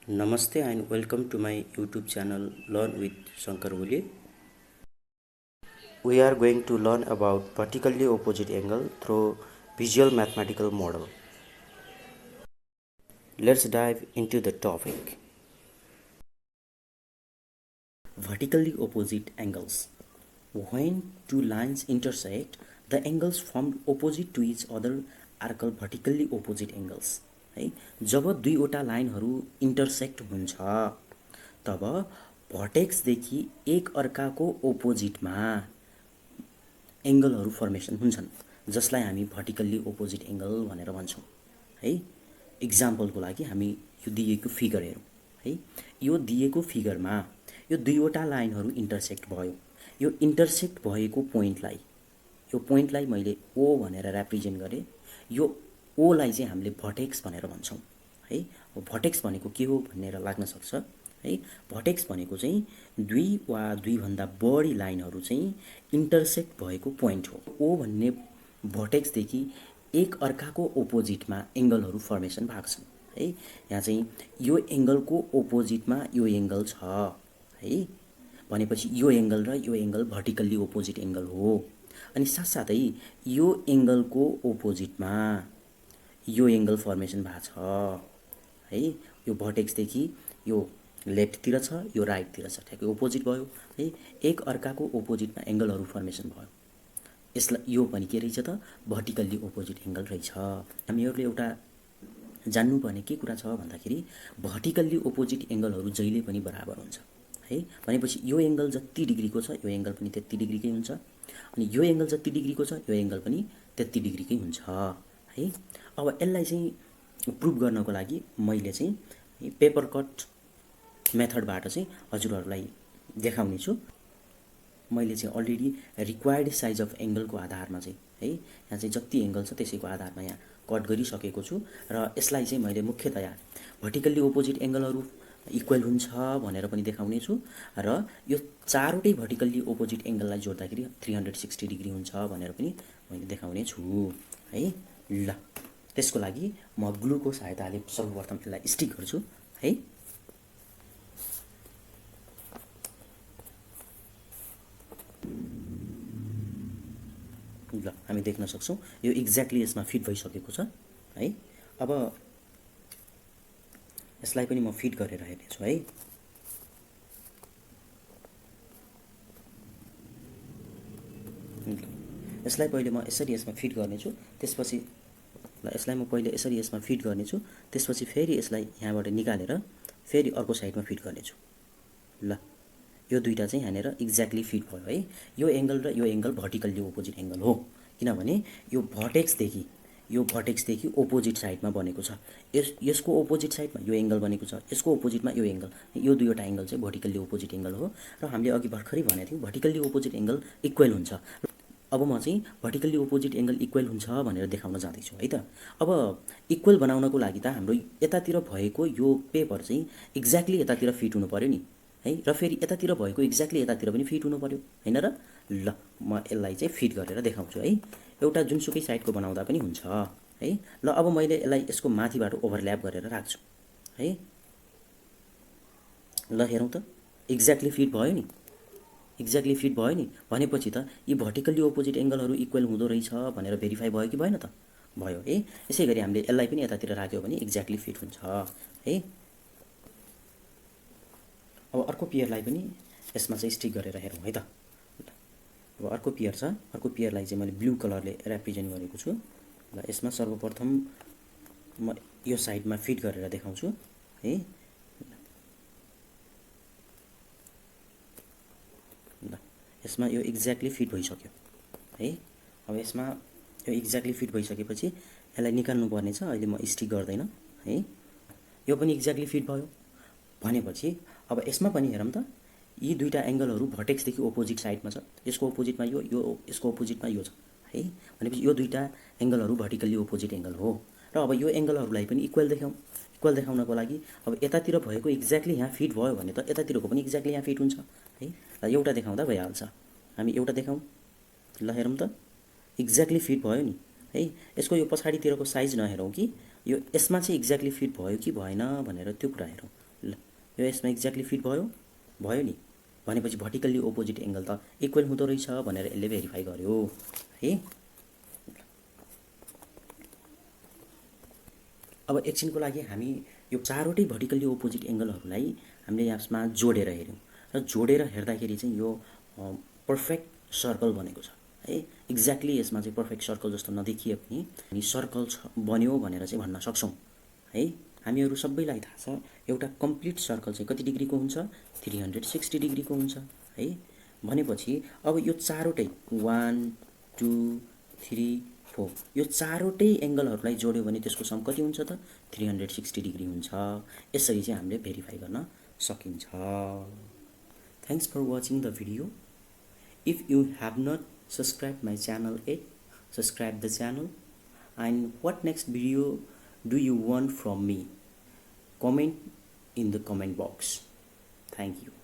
Namaste and welcome to my YouTube channel Learn with Shankar Huli. We are going to learn about vertically opposite angle through visual mathematical model. Let's dive into the topic. Vertically opposite angles. When two lines intersect, the angles formed opposite to each other are called vertically opposite angles. है जब दुईवटा लाइनहरू intersect हुन्छ तब भर्टेक्सदेखि एक अर्काको ओपोजिटमा एङ्गलहरू formation हुन्छन् जसलाई हामी भर्टिकल्ली ओपोजिट एङ्गल भनेर भन्छौँ है। इक्जाम्पलको लागि हामी यो दिएको फिगर हेरौँ है। यो दिएको फिगरमा यो दुईवटा लाइनहरू इन्टरसेक्ट भयो। यो इन्टरसेक्ट भएको पोइन्टलाई मैले ओ भनेर रिप्रेजेन्ट गरेँ। यो ओलाई चाहिँ हामीले भर्टेक्स भनेर भन्छौँ है। भर्टेक्स भनेको के हो भनेर लाग्न सक्छ है। भर्टेक्स भनेको चाहिँ दुई वा दुईभन्दा बढी लाइनहरू चाहिँ इन्टरसेक्ट भएको पोइन्ट हो। ओ भन्ने भर्टेक्सदेखि एक अर्काको ओपोजिटमा एङ्गलहरू फर्मेसन भएको छन् है। यहाँ चाहिँ यो एङ्गलको ओपोजिटमा यो एङ्गल छ है। भनेपछि यो एङ्गल र यो एङ्गल भर्टिकल्ली ओपोजिट एङ्गल हो। अनि साथसाथै यो एङ्गलको ओपोजिटमा यो एङ्गल फर्मेसन भएको छ है। यो भर्टेक्सदेखि यो लेफ्टतिर छ, यो राइटतिर छ, ठ्याक्कै ओपोजिट भयो है। एक अर्काको ओपोजिटमा एङ्गलहरू फर्मेसन भयो। यसलाई यो पनि के रहेछ त भर्टिकल्ली ओपोजिट एङ्गल रहेछ। हामीहरूले एउटा जान्नुपर्ने के कुरा छ भन्दाखेरि भर्टिकल्ली ओपोजिट एङ्गलहरू जहिले पनि बराबर हुन्छ है। भनेपछि यो एङ्गल जति डिग्रीको छ यो एङ्गल पनि त्यति डिग्रीकै हुन्छ, अनि यो एङ्गल जति डिग्रीको छ यो एङ्गल पनि त्यति डिग्रीकै हुन्छ है। अब यसलाई चाहिँ प्रुभ गर्नको लागि मैले चाहिँ पेपर कट मेथडबाट चाहिँ हजुरहरूलाई देखाउने छु। मैले चाहिँ अलरेडी रिक्वायर्ड साइज अफ एङ्गलको आधारमा चाहिँ है यहाँ चाहिँ जति एङ्गल छ त्यसैको आधारमा यहाँ कट गरिसकेको छु र यसलाई चाहिँ मैले मुख्यतया भर्टिकल्ली ओपोजिट एङ्गलहरू इक्वल हुन्छ भनेर पनि देखाउने छु र यो चारवटै भर्टिकल्ली ओपोजिट एङ्गललाई जोड्दाखेरि 360 डिग्री हुन्छ भनेर पनि मैले देखाउने छु है। ल त्यसको लागि म ग्लुको सहायताले सर्वप्रथम यसलाई स्टिक गर्छु है। ल हामी देख्न सक्छौँ यो एक्ज्याक्टली यसमा फिट भइसकेको छ है। अब यसलाई पनि म फिट गरेर हेर्नेछु है। यसलाई पहिले म यसरी यसमा फिट गर्नेछु, त्यसपछि ल यसलाई म पहिले यसरी यसमा फिट गर्नेछु, त्यसपछि फेरि यसलाई यहाँबाट निकालेर फेरि अर्को साइडमा फिट गर्नेछु। ल यो दुईटा चाहिँ यहाँनिर एक्ज्याक्टली फिट भयो है। यो एङ्गल र यो एङ्गल भर्टिकल्ली ओपोजिट एङ्गल हो किनभने यो भर्टेक्सदेखि ओपोजिट साइडमा बनेको छ। यसको ओपोजिट साइडमा यो एङ्गल बनेको छ, यसको ओपोजिटमा यो एङ्गल, यो दुईवटा एङ्गल चाहिँ भर्टिकल्ली ओपोजिट एङ्गल हो। र हामीले अघि भर्खरै भनेको थियौँ भर्टिकल्ली ओपोजिट एङ्गल इक्वल हुन्छ। अब म चाहिँ भर्टिकल्ली ओपोजिट एङ्गल इक्वल हुन्छ भनेर देखाउन जाँदैछु है त। अब इक्वल बनाउनको लागि त हाम्रो यतातिर भएको यो पेपर चाहिँ एक्ज्याक्टली यतातिर फिट हुनु पऱ्यो नि है, र फेरि यतातिर भएको एक्ज्याक्टली यतातिर पनि फिट हुनु पऱ्यो होइन र। ल म यसलाई चाहिँ फिट गरेर देखाउँछु है। एउटा जुनसुकै साइडको बनाउँदा पनि हुन्छ है। ल अब मैले यसलाई यसको माथिबाट ओभरल्याप गरेर राख्छु है। ल हेरौँ त एक्ज्याक्टली फिट भयो नि, एक्ज्याक्टली फिट भयो नि। भनेपछि त यी भर्टिकल्ली ओपोजिट एङ्गलहरू इक्वल हुँदो रहेछ भनेर भेरिफाई भयो कि भएन त? भयो है। यसै गरी हामीले यसलाई पनि यतातिर राख्यो भने एक्ज्याक्टली फिट हुन्छ है। अब अर्को पेयरलाई पनि यसमा चाहिँ स्टिक गरेर हेरौँ है त। अब अर्को पेयर छ, अर्को पेयरलाई चाहिँ मैले ब्लू कलरले रिप्रेजेन्ट गरेको छु। ल यसमा सर्वप्रथम म यो साइडमा फिट गरेर देखाउँछु है। ल यसमा यो एक्ज्याक्टली फिट भइसक्यो है। अब यसमा यो एक्ज्याक्टली फिट भइसकेपछि यसलाई निकाल्नु पर्ने छ। अहिले म स्टिक गर्दैन है। यो पनि एक्ज्याक्टली फिट भयो भनेपछि अब यसमा पनि हेरौँ त यी दुईटा एङ्गलहरू भर्टेक्सदेखि ओपोजिट साइडमा छ। यसको ओपोजिटमा यो यसको ओपोजिटमा यो छ है। भनेपछि यो दुईटा एङ्गलहरू भर्टिकल्ली ओपोजिट एङ्गल हो। र अब यो एङ्गलहरूलाई पनि इक्वल देखाउनको लागि अब यतातिर भएको एक्ज्याक्टली यहाँ फिट भयो भने त यतातिरको पनि एक्ज्याक्टली यहाँ फिट हुन्छ है। र एउटा देखाउँदा भइहाल्छ। हामी एउटा देखाउँ। ल हेरौँ त एक्ज्याक्टली फिट भयो नि है। यसको यो पछाडितिरको साइज नहेरौँ कि यो यसमा चाहिँ एक्ज्याक्टली फिट भयो कि भएन भनेर त्यो कुरा हेरौँ यो यसमा एक्ज्याक्टली फिट भयो नि। भनेपछि भर्टिकल्ली अपोजिट एङ्गल त इक्वल हुँदो रहेछ भनेर यसले भेरिफाई गर्यो है। अब एकछिनको लागि हामी यो चारवटै भर्टिकल्ली अपोजिट एङ्गलहरूलाई हामीले यसमा जोडेर हेऱ्यौँ र जोडेर हेर्दाखेरि चाहिँ यो पर्फेक्ट सर्कल बनेको छ है। एक्ज्याक्टली यसमा चाहिँ पर्फेक्ट सर्कल जस्तो नदेखिए पनि हामी सर्कल बन्यो भनेर चाहिँ भन्न सक्छौँ है। हामीहरू सबैलाई थाहा छ एउटा कम्प्लिट सर्कल चाहिँ कति डिग्रीको हुन्छ, 360 डिग्रीको हुन्छ है। भनेपछि अब यो चारवटै 1 2 3 4 यो चारवटै एङ्गलहरूलाई जोड्यो भने त्यसको सम कति हुन्छ त 360 डिग्री हुन्छ। यसरी चाहिँ हामीले भेरिफाई गर्न सकिन्छ। Thanks for watching the video. If you have not subscribed my channel yet, subscribe the channel. And what next video do you want from me? Comment in the comment box. Thank you.